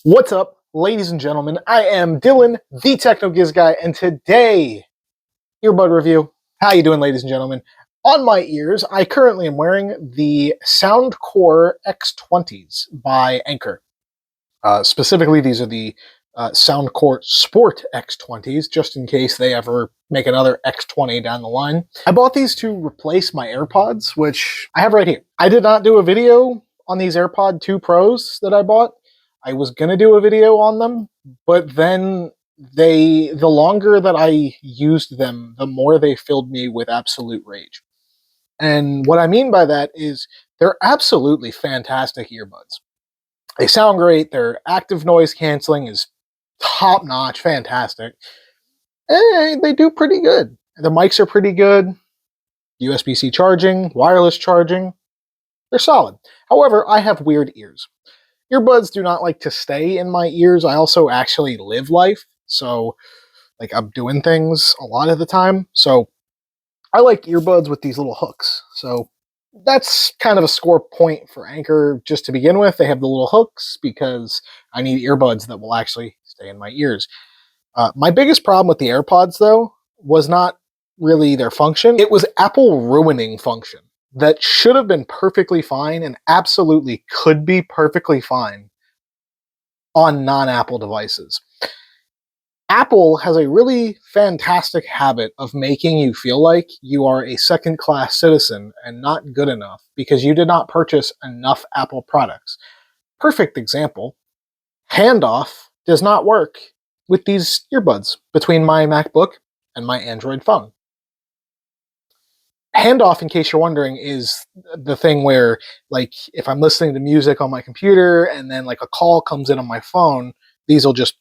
What's up, ladies and gentlemen? I am Dylan, the Techno Giz Guy, and today, earbud review. How you doing, ladies and gentlemen? On my ears, I currently am wearing the Soundcore X20s by Anker. Specifically, these are the Soundcore Sport X20s, just in case they ever make another X20 down the line. I bought these to replace my AirPods, which I have right here. I did not do a video on these AirPod 2 Pros that I bought. I was going to do a video on them, but then the longer that I used them, the more they filled me with absolute rage. And what I mean by that is they're absolutely fantastic earbuds. They sound great. Their active noise canceling is top notch, fantastic. And they do pretty good. The mics are pretty good. USB-C charging, wireless charging. They're solid. However, I have weird ears. Earbuds do not like to stay in my ears. I also actually live life, so like I'm doing things a lot of the time. So I like earbuds with these little hooks. So that's kind of a score point for Anker just to begin with. They have the little hooks because I need earbuds that will actually stay in my ears. My biggest problem with the AirPods, though, was not really their function. It was Apple ruining function that should have been perfectly fine and absolutely could be perfectly fine on non-Apple devices. Apple has a really fantastic habit of making you feel like you are a second-class citizen and not good enough because you did not purchase enough Apple products. Perfect example, handoff does not work with these earbuds between my MacBook and my Android phone. Handoff, in case you're wondering, is the thing where, like, if I'm listening to music on my computer and then like a call comes in on my phone, these will just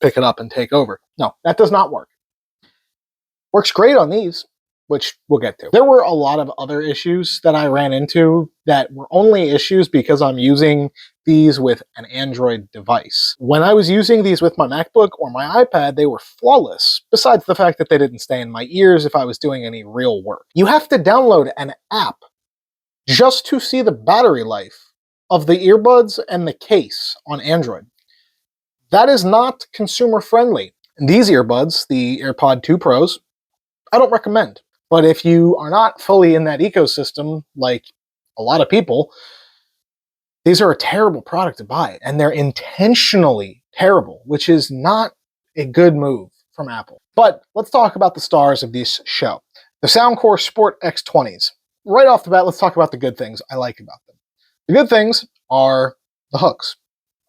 pick it up and take over. No, that does not work. Works great on these, which we'll get to. There were a lot of other issues that I ran into that were only issues because I'm using these with an Android device. When I was using these with my MacBook or my iPad, they were flawless, besides the fact that they didn't stay in my ears if I was doing any real work. You have to download an app just to see the battery life of the earbuds and the case on Android. That is not consumer friendly. And these earbuds, the AirPod 2 Pros, I don't recommend. But if you are not fully in that ecosystem, like a lot of people, these are a terrible product to buy, and they're intentionally terrible, which is not a good move from Apple. But let's talk about the stars of this show. The Soundcore Sport X20s. Right off the bat, let's talk about the good things I like about them. The good things are the hooks.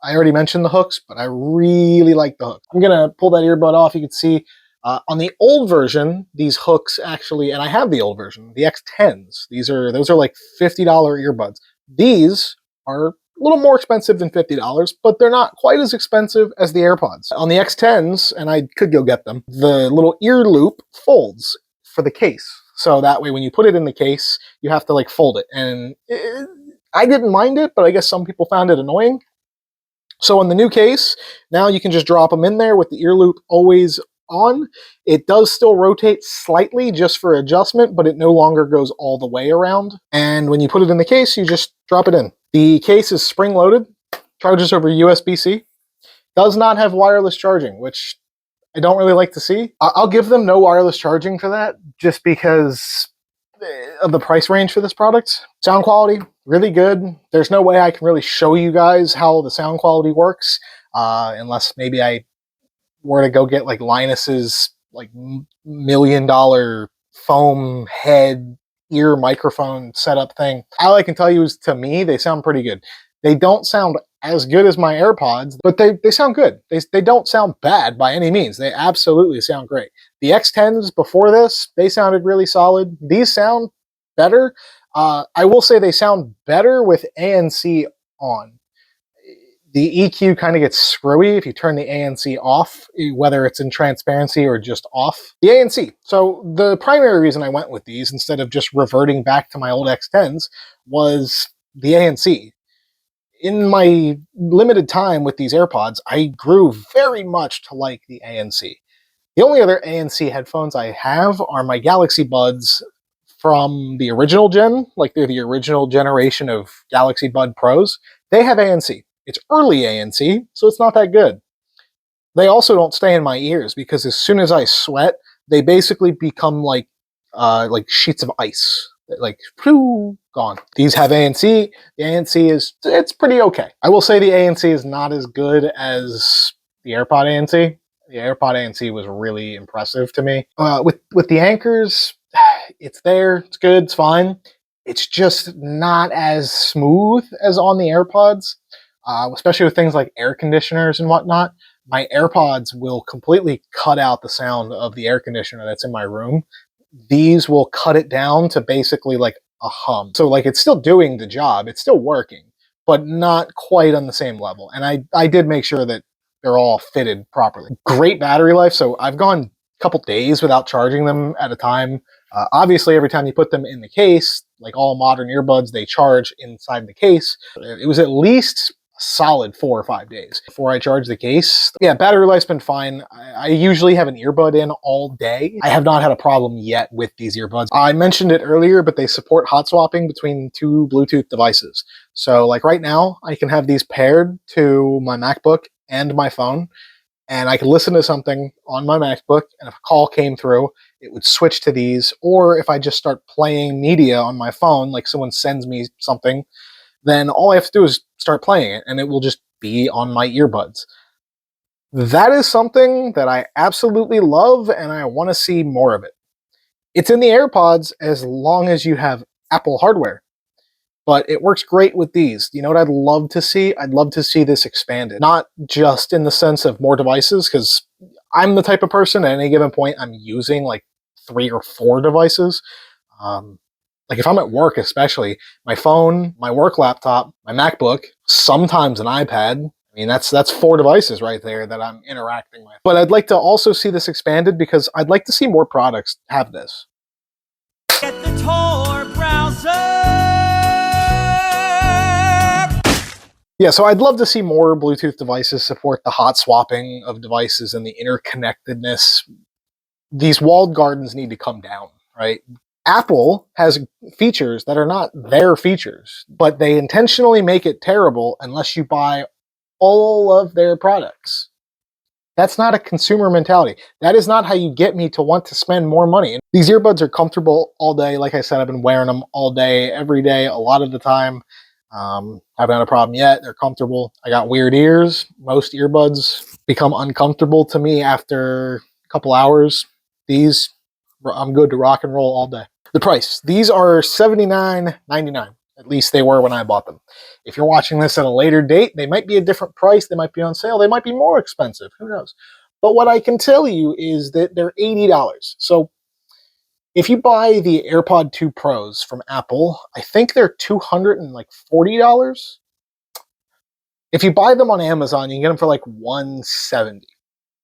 I already mentioned the hooks, but I really like the hooks. I'm going to pull that earbud off. You can see on the old version, these hooks actually, and I have the old version, the X10s. Those are like $50 earbuds. These are a little more expensive than $50, but they're not quite as expensive as the AirPods. On the X10s, and I could go get them, the little ear loop folds for the case. So that way when you put it in the case, you have to like fold it. And I didn't mind it, but I guess some people found it annoying. So in the new case, now you can just drop them in there with the ear loop always on. It does still rotate slightly just for adjustment, but it no longer goes all the way around. And when you put it in the case, you just drop it in. The case is spring-loaded, charges over USB-C, does not have wireless charging, which I don't really like to see. I'll give them no wireless charging for that, just because of the price range for this product. Sound quality, really good. There's no way I can really show you guys how the sound quality works, unless maybe I were to go get like Linus's like $1 million foam head ear microphone setup thing. All I can tell you is, to me, they sound pretty good. They don't sound as good as my AirPods, but they sound good. They don't sound bad by any means. They absolutely sound great. The X10s before this, they sounded really solid. These sound better. I will say they sound better with ANC on. The EQ kind of gets screwy if you turn the ANC off, whether it's in transparency or just off. The ANC. So the primary reason I went with these instead of just reverting back to my old X10s was the ANC. In my limited time with these AirPods, I grew very much to like the ANC. The only other ANC headphones I have are my Galaxy Buds from the original gen, like they're the original generation of Galaxy Bud Pros. They have ANC. It's early ANC, so it's not that good. They also don't stay in my ears because as soon as I sweat, they basically become like sheets of ice. Like, phew, gone. These have ANC. The ANC it's pretty okay. I will say the ANC is not as good as the AirPod ANC. The AirPod ANC was really impressive to me. With the Ankers, it's there. It's good. It's fine. It's just not as smooth as on the AirPods, especially with things like air conditioners and whatnot. My AirPods will completely cut out the sound of the air conditioner that's in my room. These will cut it down to basically like a hum. So like it's still doing the job, it's still working, but not quite on the same level. And I did make sure that they're all fitted properly. Great battery life. So I've gone a couple days without charging them at a time. Obviously, every time you put them in the case, like all modern earbuds, they charge inside the case. It was at least solid 4 or 5 days before I charge the case. Yeah, battery life's been fine. I usually have an earbud in all day. I have not had a problem yet with these earbuds. I mentioned it earlier, but they support hot swapping between 2 Bluetooth devices. So like right now, I can have these paired to my MacBook and my phone, and I could listen to something on my MacBook, and if a call came through, it would switch to these. Or if I just start playing media on my phone, like someone sends me something, then all I have to do is start playing it, and it will just be on my earbuds. That is something that I absolutely love, and I want to see more of it. It's in the AirPods as long as you have Apple hardware, but it works great with these. You know what I'd love to see? I'd love to see this expanded. Not just in the sense of more devices, because I'm the type of person at any given point I'm using like 3 or 4 devices. Like if I'm at work especially, my phone, my work laptop, my MacBook, sometimes an iPad. I mean, that's 4 devices right there that I'm interacting with. But I'd like to also see this expanded because I'd like to see more products have this. Get the Tor browser! Yeah, so I'd love to see more Bluetooth devices support the hot swapping of devices and the interconnectedness. These walled gardens need to come down, right? Apple has features that are not their features, but they intentionally make it terrible unless you buy all of their products. That's not a consumer mentality. That is not how you get me to want to spend more money. These earbuds are comfortable all day. Like I said, I've been wearing them all day, every day, a lot of the time. Haven't had a problem yet. They're comfortable. I got weird ears. Most earbuds become uncomfortable to me after a couple hours. These, I'm good to rock and roll all day. The price. These are $79.99. At least they were when I bought them. If you're watching this at a later date, they might be a different price. They might be on sale. They might be more expensive. Who knows? But what I can tell you is that they're $80. So if you buy the AirPod 2 Pros from Apple, I think they're $240. If you buy them on Amazon, you can get them for like $170.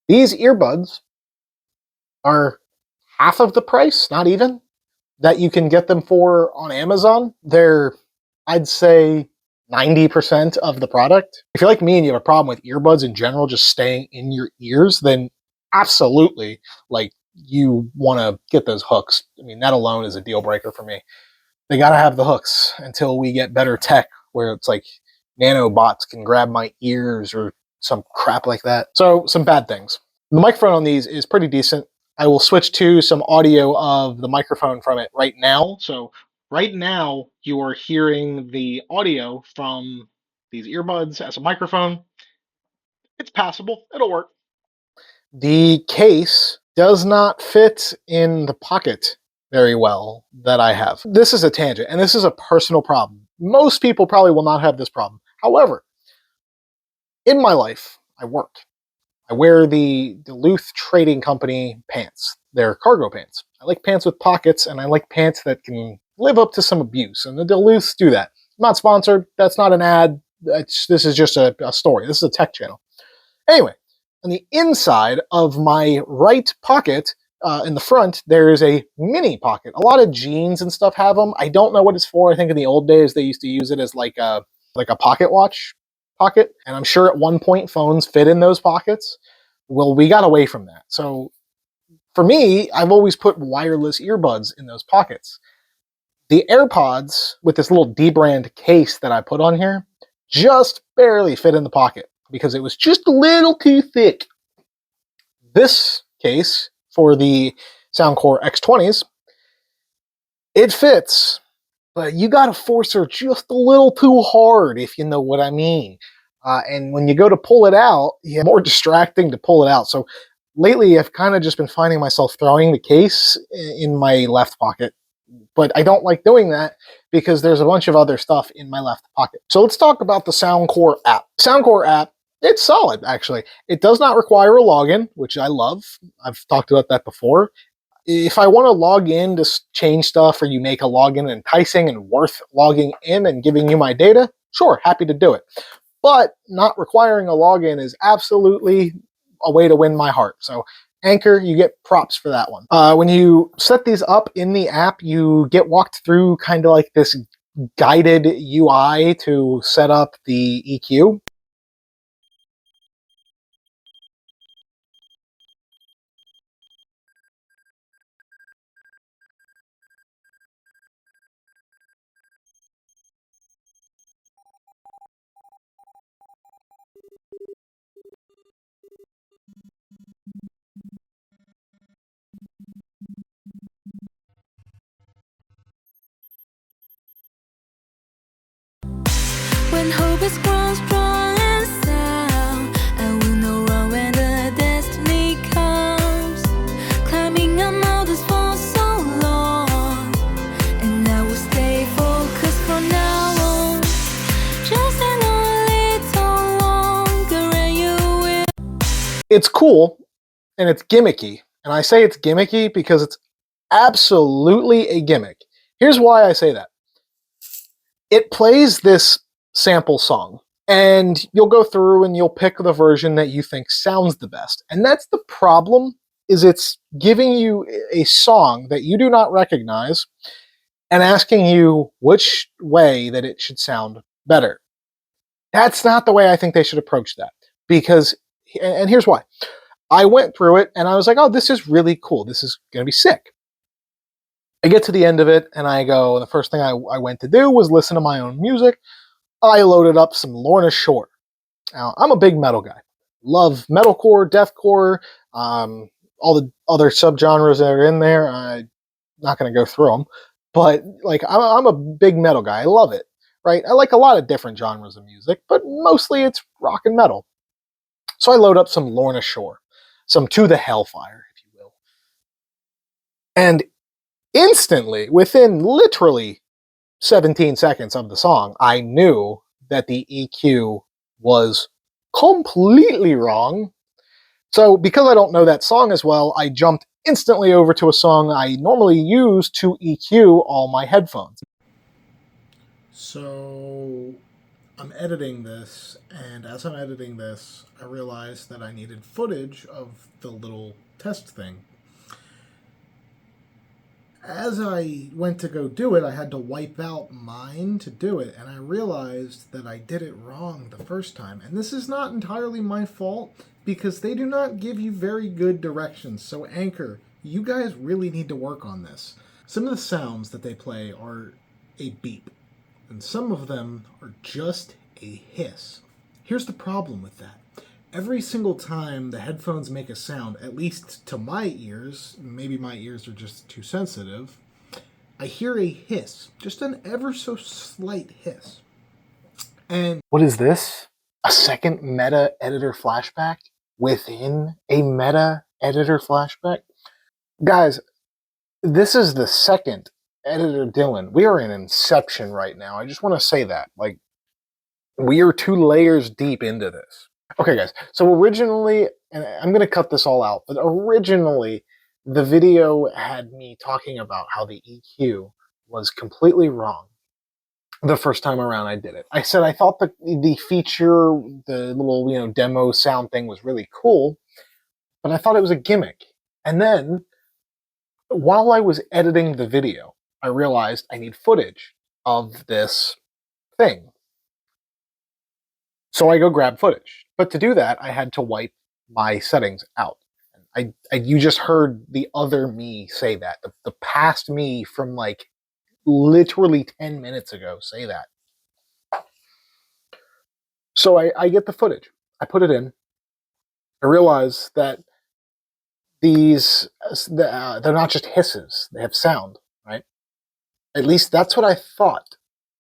These earbuds are half of the price, not even, that you can get them for on Amazon. They're, I'd say, 90% of the product. If you're like me and you have a problem with earbuds in general just staying in your ears, then absolutely, like, you want to get those hooks. I mean, that alone is a deal breaker for me. They got to have the hooks until we get better tech where it's like nanobots can grab my ears or some crap like that. So, some bad things. The microphone on these is pretty decent. I will switch to some audio of the microphone from it right now. So right now you are hearing the audio from these earbuds as a microphone. It's passable. It'll work. The case does not fit in the pocket very well that I have. This is a tangent, and this is a personal problem. Most people probably will not have this problem. However, in my life, I work. I wear the Duluth Trading Company pants. They're cargo pants. I like pants with pockets, and I like pants that can live up to some abuse, and the Duluths do that. I'm not sponsored. That's not an ad. This is just a story. This is a tech channel. Anyway, on the inside of my right pocket, in the front, there is a mini pocket. A lot of jeans and stuff have them. I don't know what it's for. I think in the old days, they used to use it as like a pocket watch pocket, and I'm sure at one point phones fit in those pockets. Well, we got away from that. So for me, I've always put wireless earbuds in those pockets. The AirPods with this little D-brand case that I put on here just barely fit in the pocket because it was just a little too thick. This case, for the Soundcore X20s, it fits, but you gotta force her just a little too hard, if you know what I mean. And when you go to pull it out, it's more distracting to pull it out. So lately, I've kind of just been finding myself throwing the case in my left pocket. But I don't like doing that because there's a bunch of other stuff in my left pocket. So let's talk about the Soundcore app. Soundcore app, it's solid, actually. It does not require a login, which I love. I've talked about that before. If I want to log in to change stuff, or you make a login enticing and worth logging in and giving you my data, sure, happy to do it. But not requiring a login is absolutely a way to win my heart. So Anker, you get props for that one. When you set these up in the app, you get walked through kind of like this guided UI to set up the EQ. When hope is grown strong and sound, I will not run when the destiny comes. Climbing up mountains for so long, and I will stay focused from now on. Just hang on a little longer and you will. It's cool and it's gimmicky. And I say it's gimmicky because it's absolutely a gimmick. Here's why I say that. It plays this sample song, and you'll go through and you'll pick the version that you think sounds the best. And that's the problem, is it's giving you a song that you do not recognize and asking you which way that it should sound better. That's not the way I think they should approach that. Because, and here's why. I went through it and I was like, oh, this is really cool. This is going to be sick. I get to the end of it and I go, the first thing I went to do was listen to my own music. I loaded up some Lorna Shore. Now, I'm a big metal guy. Love metalcore, deathcore, all the other subgenres that are in there. I'm not going to go through them, but like I'm a big metal guy. I love it, right? I like a lot of different genres of music, but mostly it's rock and metal. So I load up some Lorna Shore, some To the Hellfire, if you will. And instantly, within literally 17 seconds of the song, I knew that the EQ was completely wrong. So because I don't know that song as well, I jumped instantly over to a song I normally use to EQ all my headphones. So I'm editing this, and as I'm editing this, I realized that I needed footage of the little test thing. As I went to go do it, I had to wipe out mine to do it, and I realized that I did it wrong the first time. And this is not entirely my fault, because they do not give you very good directions. So Anker, you guys really need to work on this. Some of the sounds that they play are a beep, and some of them are just a hiss. Here's the problem with that. Every single time the headphones make a sound, at least to my ears, maybe my ears are just too sensitive, I hear a hiss, just an ever so slight hiss. And what is this? A second meta editor flashback within a meta editor flashback? Guys, this is the second editor Dylan. We are in Inception right now. I just want to say that. Like, we are 2 layers deep into this. Okay, guys, so originally, and I'm going to cut this all out, but originally, the video had me talking about how the EQ was completely wrong the first time around I did it. I said I thought the feature, the little, demo sound thing was really cool, but I thought it was a gimmick. And then, while I was editing the video, I realized I need footage of this thing. So I go grab footage. But to do that, I had to wipe my settings out. You just heard the other me say that. The past me from like literally 10 minutes ago say that. So I get the footage. I put it in. I realize that they're not just hisses; they have sound, right? At least that's what I thought.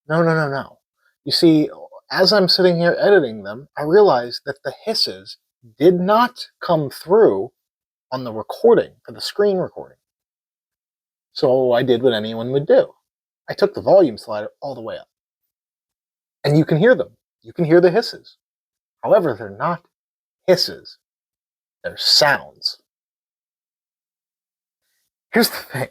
No, no, no, no. You see, as I'm sitting here editing them, I realized that the hisses did not come through on the recording, for the screen recording. So I did what anyone would do. I took the volume slider all the way up. And you can hear them. You can hear the hisses. However, they're not hisses. They're sounds. Here's the thing.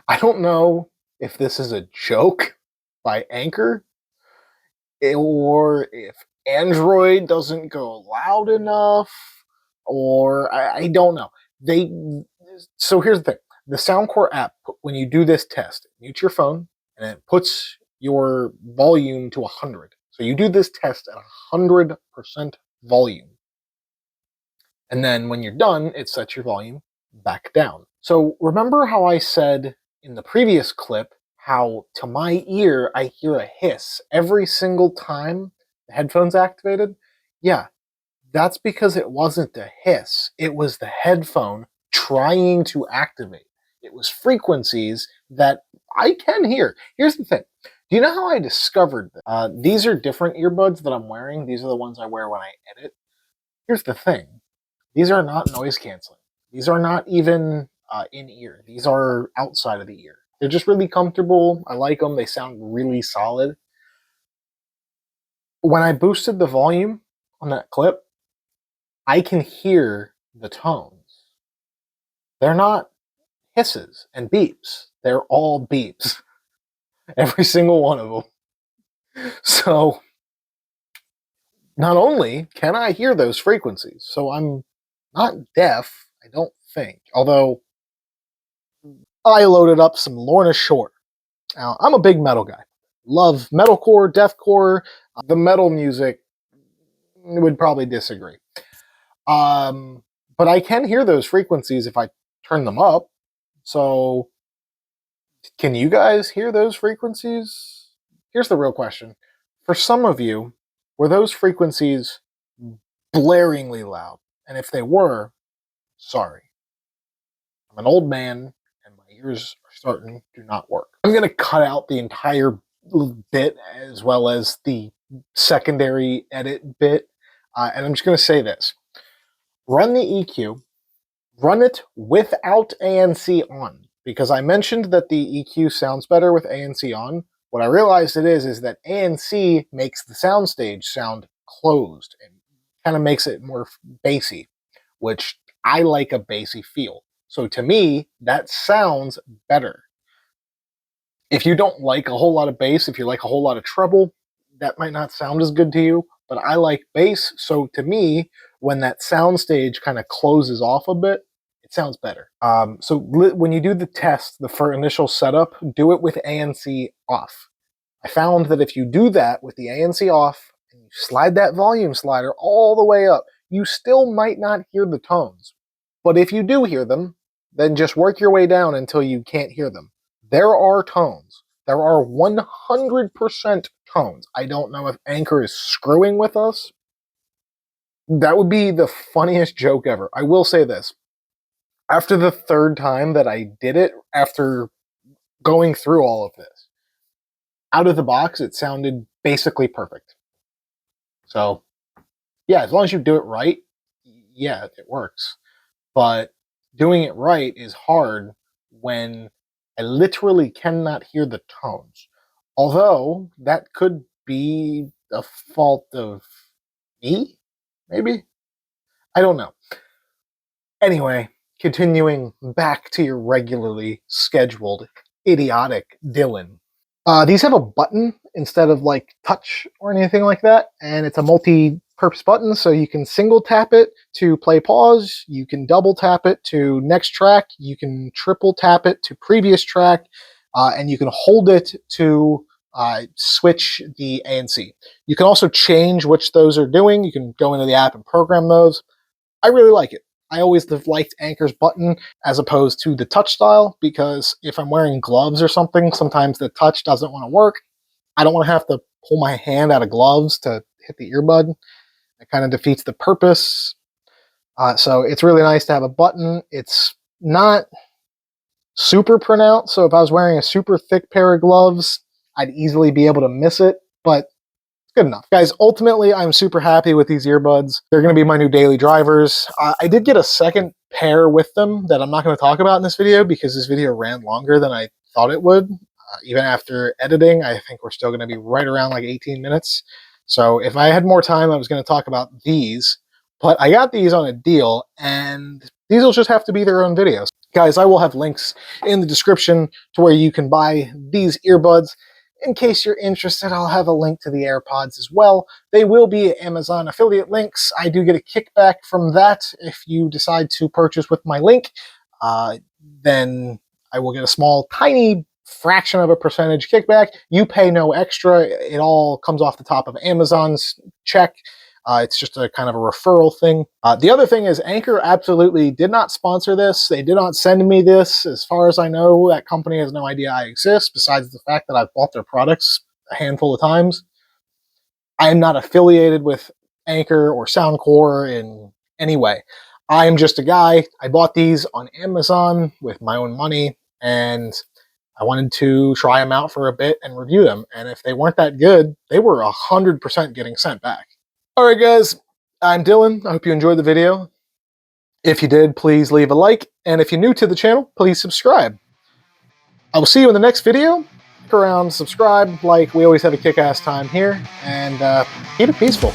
I don't know if this is a joke by Anker or if Android doesn't go loud enough, or I don't know. So here's the thing: the Soundcore app, when you do this test, mute your phone and it puts your volume to 100. So you do this test at 100% volume, and then when you're done, it sets your volume back down. So remember how I said in the previous clip how to my ear I hear a hiss every single time the headphone's activated? Yeah, that's because it wasn't a hiss. It was the headphone trying to activate. It was frequencies that I can hear. Here's the thing. Do you know how I discovered this? These are different earbuds that I'm wearing. These are the ones I wear when I edit. Here's the thing. These are not noise canceling. These are not even in ear. These are outside of the ear. They're just really comfortable. I like them. They sound really solid. When I boosted the volume on that clip, I can hear the tones. They're not hisses and beeps. They're all beeps. Every single one of them. So, not only can I hear those frequencies, so I'm not deaf, I don't think. Although, I loaded up some Lorna Shore. Now, I'm a big metal guy. Love metalcore, deathcore. The metal music would probably disagree. But I can hear those frequencies if I turn them up. So, can you guys hear those frequencies? Here's the real question. For some of you, were those frequencies blaringly loud? And if they were, sorry. I'm an old man and my ears are starting to not work. I'm going to cut out the entire bit as well as the secondary edit bit. And I'm just going to say this. Run the EQ. Run it without ANC on. Because I mentioned that the EQ sounds better with ANC on. What I realized it is that ANC makes the soundstage sound closed and kind of makes it more bassy, which I like a bassy feel. So to me, that sounds better. If you don't like a whole lot of bass, if you like a whole lot of treble, that might not sound as good to you, but I like bass, so to me, when that soundstage kind of closes off a bit, it sounds better. So when you do the test, for initial setup, do it with ANC off. I found that if you do that with the ANC off, and you slide that volume slider all the way up, you still might not hear the tones. But if you do hear them, then just work your way down until you can't hear them. There are tones. There are 100% tones. I don't know if Anker is screwing with us. That would be the funniest joke ever. I will say this. After the third time that I did it, after going through all of this, out of the box, it sounded basically perfect. So, yeah, as long as you do it right, yeah, it works. But doing it right is hard when I literally cannot hear the tones. Although, that could be a fault of me, maybe? I don't know. Anyway, continuing back to your regularly scheduled, idiotic Dylan. These have a button instead of like touch or anything like that, and it's a multi-purpose button, so you can single tap it to play pause, you can double tap it to next track, you can triple tap it to previous track, and you can hold it to switch the ANC. You can also change which those are doing. You can go into the app and program those. I really like it. I always have liked Anker's button as opposed to the touch style, because if I'm wearing gloves or something, sometimes the touch doesn't want to work. I don't want to have to pull my hand out of gloves to hit the earbud. It kind of defeats the purpose. So it's really nice to have a button. It's not super pronounced, so if I was wearing a super thick pair of gloves, I'd easily be able to miss it, but it's good enough. Guys, ultimately, I'm super happy with these earbuds. They're going to be my new daily drivers. I did get a second pair with them that I'm not going to talk about in this video because this video ran longer than I thought it would. Even after editing, I think we're still going to be right around like 18 minutes. So if I had more time, I was going to talk about these. But I got these on a deal, and these will just have to be their own videos. Guys, I will have links in the description to where you can buy these earbuds. In case you're interested, I'll have a link to the AirPods as well. They will be Amazon affiliate links. I do get a kickback from that. If you decide to purchase with my link, then I will get a small, tiny fraction of a percentage kickback. You pay no extra. It all comes off the top of Amazon's check. It's just a kind of a referral thing. The other thing is Anker absolutely did not sponsor this. They did not send me this. As far as I know, that company has no idea I exist, besides the fact that I've bought their products a handful of times. I am not affiliated with Anker or Soundcore in any way. I am just a guy. I bought these on Amazon with my own money, and I wanted to try them out for a bit and review them. And if they weren't that good, they were 100% getting sent back. Alright guys, I'm Dylan. I hope you enjoyed the video. If you did, please leave a like, and if you're new to the channel, please subscribe. I will see you in the next video. Stick around, subscribe, like, we always have a kick-ass time here, and keep it peaceful.